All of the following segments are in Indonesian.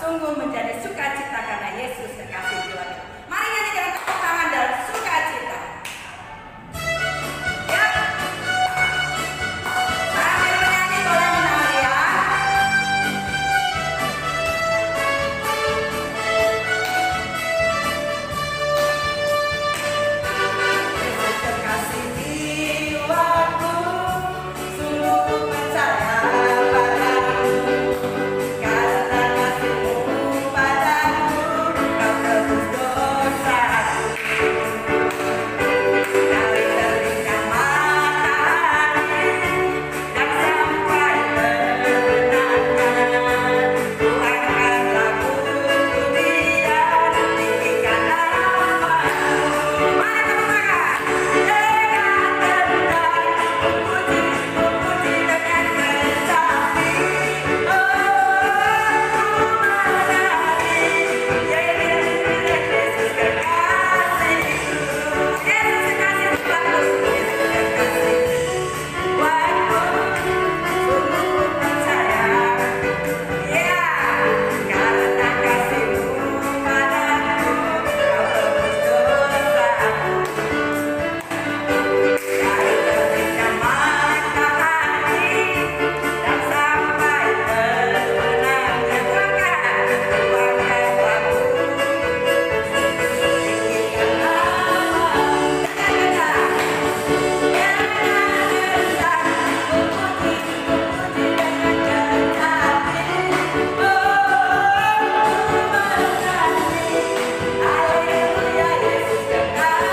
sungguh menjadi sukacita karena Yesus kekasih jiwa kita. Mari nyanyikan tepuk tangan dan sukacita. Ya, sambil menyanyi boleh menari ya. Yesus kekasih jiwaku, sungguh ku percaya padamu. Karena kasih-Mu padaku, Kau tebus dosaku. Dari terbitnya matahari dan sampai terbenamnya, Ku angkatlah pujian, tinggikan nama-Mu. Mari teman-teman, dengan tendang, puji dengan kecapi. Oh, Yesus kekasihku, Yesus kekasih bagus, Yesus kekasih jiwaku, sungguh ku percaya. Ya, karena kasih-Mu padaku, Kau tebus dosaku. Dari terbitnya matahari dan sampai terbenamnya bulan, Ku angkatlah tinggikan nama-Mu. Haleluya, Yesus kekasihku.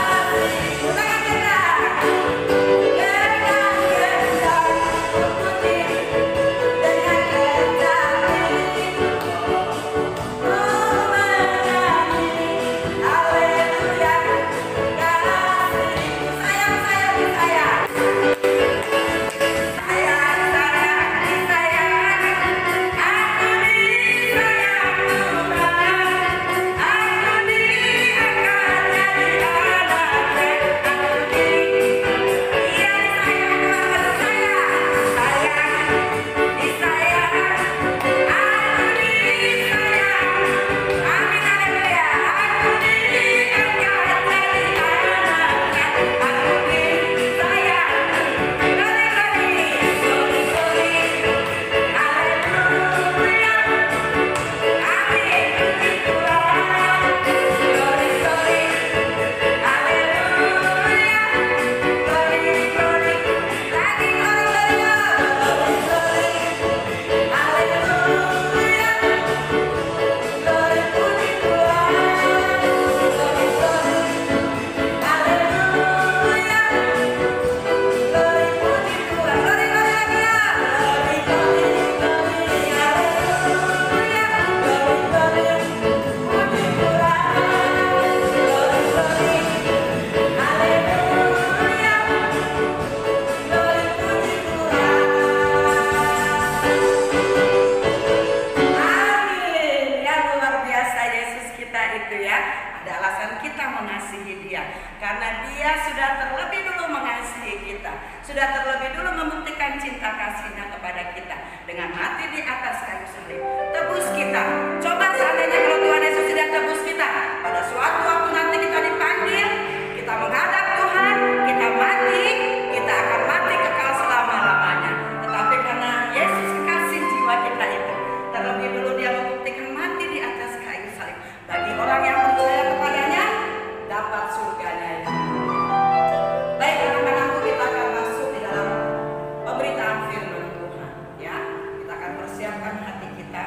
Amin. Ya, luar biasa Yesus kita itu ya. Ada alasan kita mengasihi Dia karena Dia sudah terlebih dulu mengasihi kita, sudah terlebih dulu membuktikan cinta kasih-Nya kepada kita dengan mati di atas kayu salib, tebus kita. Coba seandainya kalau Tuhan Yesus tidak tebus kita, pada suatu waktu nanti kita dipanggil, kita menghadap Tuhan, kita mati, kita akan mati kekal selama-lamanya. Tetapi karena Yesus kekasih jiwa kita itu, terlebih dulu Dia membuktikan mati di atas kayu salib. Bagi orang yang percaya kepadanya, dapat surganya itu. Baik anak-anakku, kita akan masuk di dalam pemberitaan firman Tuhan ya. Kita akan persiapkan hati kita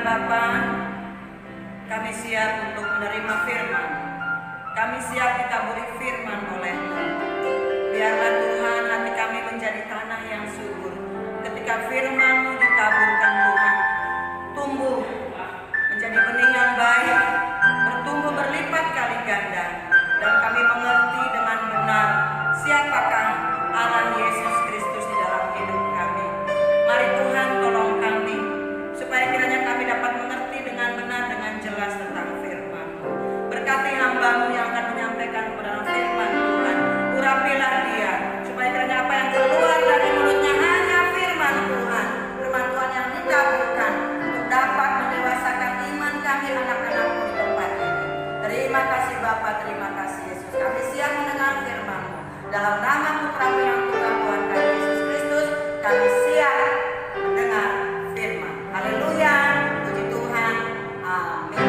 Bapa, kami siap untuk menerima firman. Kami siap ditaburi firman oleh-Mu. Biarlah Tuhan hati kami menjadi tanah yang subur. Ketika firman-Mu ditaburkan Tuhan, tumbuh menjadi benih yang baik, bertumbuh berlipat kali ganda. Dan kami mengerti dengan benar siapakah Allah Yesus Kristus di dalam hidup kami. Mari Tuhan tolong kami, supaya kiranya kami dapat mengerti dengan benar, dengan jelas tentang firman. Berkati hamba-Mu yang akan menyampaikan kepada firman Tuhan. Urapilah dia, supaya kiranya apa yang keluar dari mulutnya hanya firman Tuhan. Firman Tuhan yang ditaburkan untuk dapat mendewasakan iman kami anak-anak-Mu di tempat ini. Terima kasih Bapa, terima kasih Yesus. Kami siap mendengar firman-Mu. Dalam nama Putra-Mu yang tunggal Tuhan kami Yesus Kristus, kami siap mendengar firman. Haleluya, puji Tuhan, amin.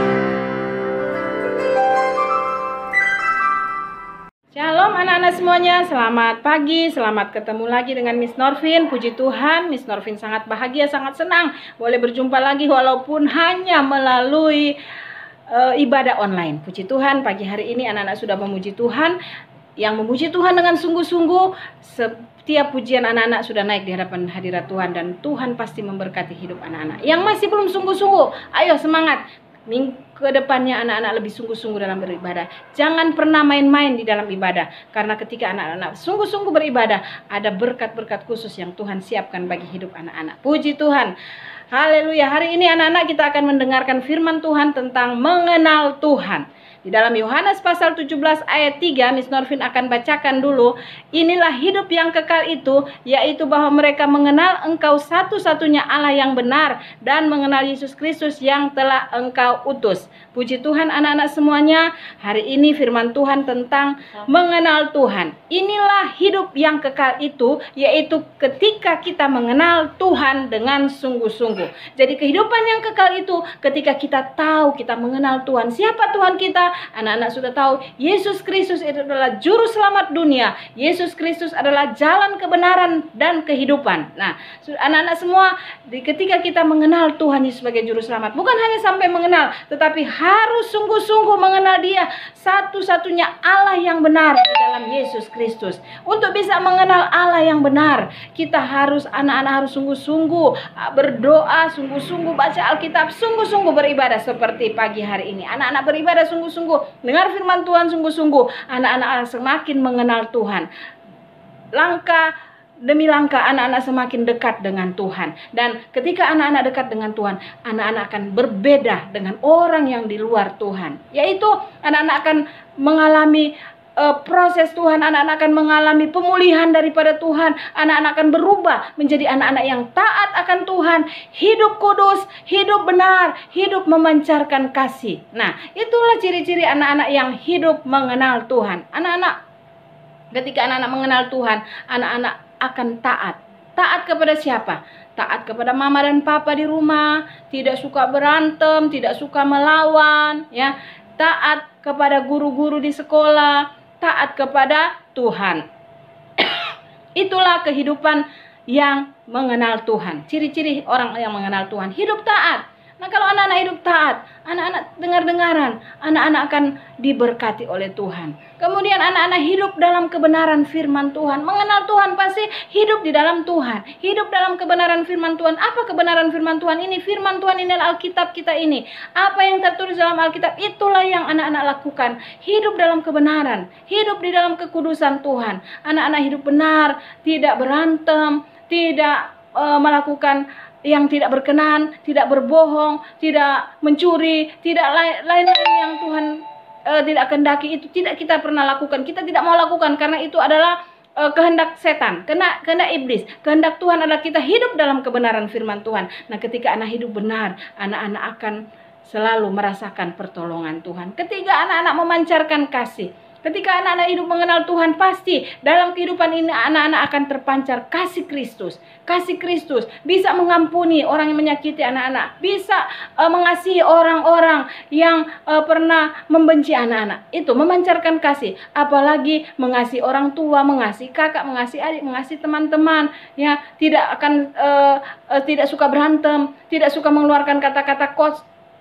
Shalom anak-anak semuanya, selamat pagi, selamat ketemu lagi dengan Miss Norvin. Puji Tuhan, Miss Norvin sangat bahagia, sangat senang boleh berjumpa lagi walaupun hanya melalui ibadah online. Puji Tuhan, pagi hari ini anak-anak sudah memuji Tuhan. Yang memuji Tuhan dengan sungguh-sungguh, setiap pujian anak-anak sudah naik di hadapan hadirat Tuhan, dan Tuhan pasti memberkati hidup anak-anak. Yang masih belum sungguh-sungguh, ayo semangat. Minggu ke depannya anak-anak lebih sungguh-sungguh dalam beribadah. Jangan pernah main-main di dalam ibadah. Karena ketika anak-anak sungguh-sungguh beribadah, ada berkat-berkat khusus yang Tuhan siapkan bagi hidup anak-anak. Puji Tuhan. Haleluya. Hari ini anak-anak kita akan mendengarkan firman Tuhan tentang mengenal Tuhan. Di dalam Yohanes pasal 17 ayat 3, Miss Norvin akan bacakan dulu. Inilah hidup yang kekal itu, yaitu bahwa mereka mengenal Engkau satu-satunya Allah yang benar, dan mengenal Yesus Kristus yang telah Engkau utus. Puji Tuhan anak-anak semuanya, hari ini firman Tuhan tentang mengenal Tuhan. Inilah hidup yang kekal itu, yaitu ketika kita mengenal Tuhan dengan sungguh-sungguh. Jadi kehidupan yang kekal itu ketika kita tahu, kita mengenal Tuhan. Siapa Tuhan kita? Anak-anak sudah tahu, Yesus Kristus itu adalah juru selamat dunia. Yesus Kristus adalah jalan kebenaran dan kehidupan. Nah, anak-anak semua, ketika kita mengenal Tuhan Yesus sebagai juru selamat, bukan hanya sampai mengenal, tetapi harus sungguh-sungguh mengenal Dia, satu-satunya Allah yang benar di dalam Yesus Kristus. Untuk bisa mengenal Allah yang benar, kita harus, anak-anak harus sungguh-sungguh berdoa, sungguh-sungguh baca Alkitab, sungguh-sungguh beribadah seperti pagi hari ini. Anak-anak beribadah sungguh-sungguh, dengar firman Tuhan sungguh-sungguh, anak-anak semakin mengenal Tuhan. Langkah demi langkah anak-anak semakin dekat dengan Tuhan. Dan ketika anak-anak dekat dengan Tuhan, anak-anak akan berbeda dengan orang yang di luar Tuhan. Yaitu anak-anak akan mengalami proses Tuhan, anak-anak akan mengalami pemulihan daripada Tuhan. Anak-anak akan berubah menjadi anak-anak yang taat akan Tuhan, hidup kudus, hidup benar, hidup memancarkan kasih. Nah, itulah ciri-ciri anak-anak yang hidup mengenal Tuhan. Anak-anak, ketika anak-anak mengenal Tuhan, anak-anak akan taat. Taat kepada siapa? Taat kepada mama dan papa di rumah, tidak suka berantem, tidak suka melawan, ya. Taat kepada guru-guru di sekolah, taat kepada Tuhan. Itulah kehidupan yang mengenal Tuhan. Ciri-ciri orang yang mengenal Tuhan, hidup taat. Nah, kalau anak-anak hidup taat, anak-anak dengar-dengaran, anak-anak akan diberkati oleh Tuhan. Kemudian anak-anak hidup dalam kebenaran firman Tuhan. Mengenal Tuhan pasti hidup di dalam Tuhan. Hidup dalam kebenaran firman Tuhan. Apa kebenaran firman Tuhan ini? Firman Tuhan ini adalah Alkitab kita ini. Apa yang tertulis dalam Alkitab, itulah yang anak-anak lakukan. Hidup dalam kebenaran. Hidup di dalam kekudusan Tuhan. Anak-anak hidup benar, tidak berantem, tidak melakukan yang tidak berkenan, tidak berbohong, tidak mencuri, tidak lain-lain yang Tuhan tidak kehendaki, itu tidak kita pernah lakukan. Kita tidak mau lakukan karena itu adalah kehendak setan, kehendak iblis. Kehendak Tuhan adalah kita hidup dalam kebenaran firman Tuhan. Nah, ketika anak hidup benar, anak-anak akan selalu merasakan pertolongan Tuhan. Ketika anak-anak memancarkan kasih, Ketika anak-anak hidup mengenal Tuhan, pasti dalam kehidupan ini anak-anak akan terpancar kasih Kristus. Kasih Kristus bisa mengampuni orang yang menyakiti anak-anak, bisa mengasihi orang-orang yang pernah membenci anak-anak. Itu memancarkan kasih. Apalagi mengasihi orang tua, mengasihi kakak, mengasihi adik, mengasihi teman-teman, ya, tidak akan tidak suka berantem, tidak suka mengeluarkan kata-kata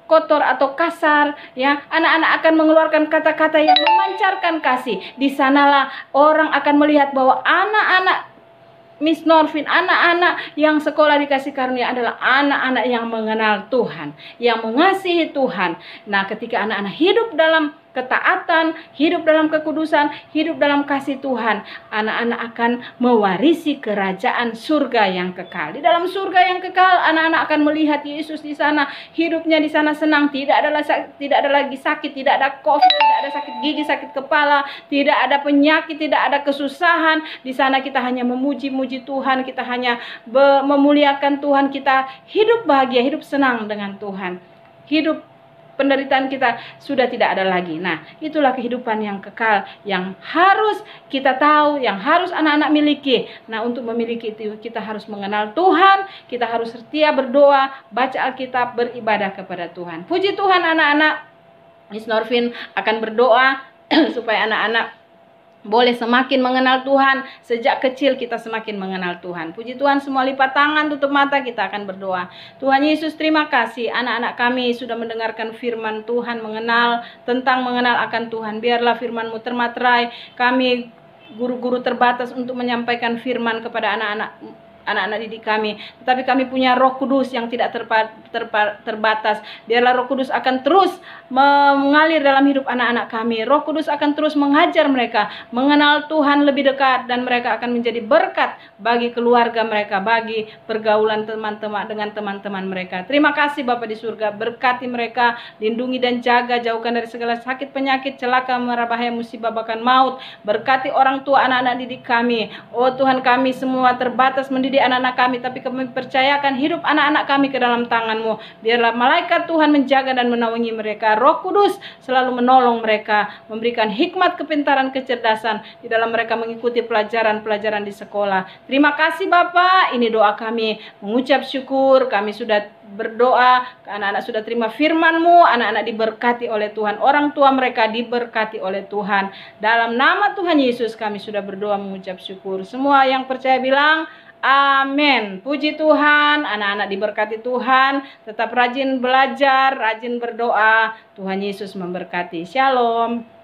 kotor atau kasar, ya. Anak-anak akan mengeluarkan kata-kata yang memancarkan kasih. Di sanalah orang akan melihat bahwa anak-anak Miss Norvin, anak-anak yang sekolah dikasih karunia adalah anak-anak yang mengenal Tuhan, yang mengasihi Tuhan. Nah, ketika anak-anak hidup dalam ketaatan, hidup dalam kekudusan, hidup dalam kasih Tuhan, anak-anak akan mewarisi kerajaan surga yang kekal. Di dalam surga yang kekal, anak-anak akan melihat Yesus di sana, hidupnya di sana senang, tidak ada lagi sakit, tidak ada COVID, tidak ada sakit gigi, sakit kepala, tidak ada penyakit, tidak ada kesusahan. Di sana kita hanya memuji-muji Tuhan, kita hanya memuliakan Tuhan, kita hidup bahagia, hidup senang dengan Tuhan. Hidup penderitaan kita sudah tidak ada lagi. Nah, itulah kehidupan yang kekal yang harus kita tahu, yang harus anak-anak miliki. Nah, untuk memiliki itu kita harus mengenal Tuhan, kita harus setia berdoa, baca Alkitab, beribadah kepada Tuhan. Puji Tuhan anak-anak, Miss Norvin akan berdoa supaya anak-anak boleh semakin mengenal Tuhan. Sejak kecil kita semakin mengenal Tuhan. Puji Tuhan, semua lipat tangan, tutup mata, kita akan berdoa. Tuhan Yesus, terima kasih anak-anak kami sudah mendengarkan firman Tuhan, mengenal akan Tuhan. Biarlah firman-Mu termaterai kami guru-guru terbatas untuk menyampaikan firman kepada anak-anak didik kami, tetapi kami punya Roh Kudus yang tidak terbatas. Biarlah Roh Kudus akan terus mengalir dalam hidup anak-anak kami. Roh Kudus akan terus mengajar mereka mengenal Tuhan lebih dekat, dan mereka akan menjadi berkat bagi keluarga mereka, bagi pergaulan teman-teman dengan teman-teman mereka. Terima kasih Bapa di surga, berkati mereka, lindungi dan jaga, jauhkan dari segala sakit, penyakit, celaka, mara bahaya, musibah, bahkan maut. Berkati orang tua anak-anak didik kami. Oh Tuhan, kami semua terbatas mendidik anak-anak kami, tapi kami percayakan hidup anak-anak kami ke dalam tangan-Mu. Biarlah malaikat Tuhan menjaga dan menaungi mereka. Roh Kudus selalu menolong mereka, memberikan hikmat, kepintaran, kecerdasan di dalam mereka mengikuti pelajaran-pelajaran di sekolah. Terima kasih Bapa, ini doa kami, mengucap syukur. Kami sudah berdoa, anak-anak sudah terima firman-Mu, anak-anak diberkati oleh Tuhan, orang tua mereka diberkati oleh Tuhan. Dalam nama Tuhan Yesus kami sudah berdoa, mengucap syukur. Semua yang percaya bilang amin. Puji Tuhan, anak-anak diberkati Tuhan. Tetap rajin belajar, rajin berdoa. Tuhan Yesus memberkati. Shalom.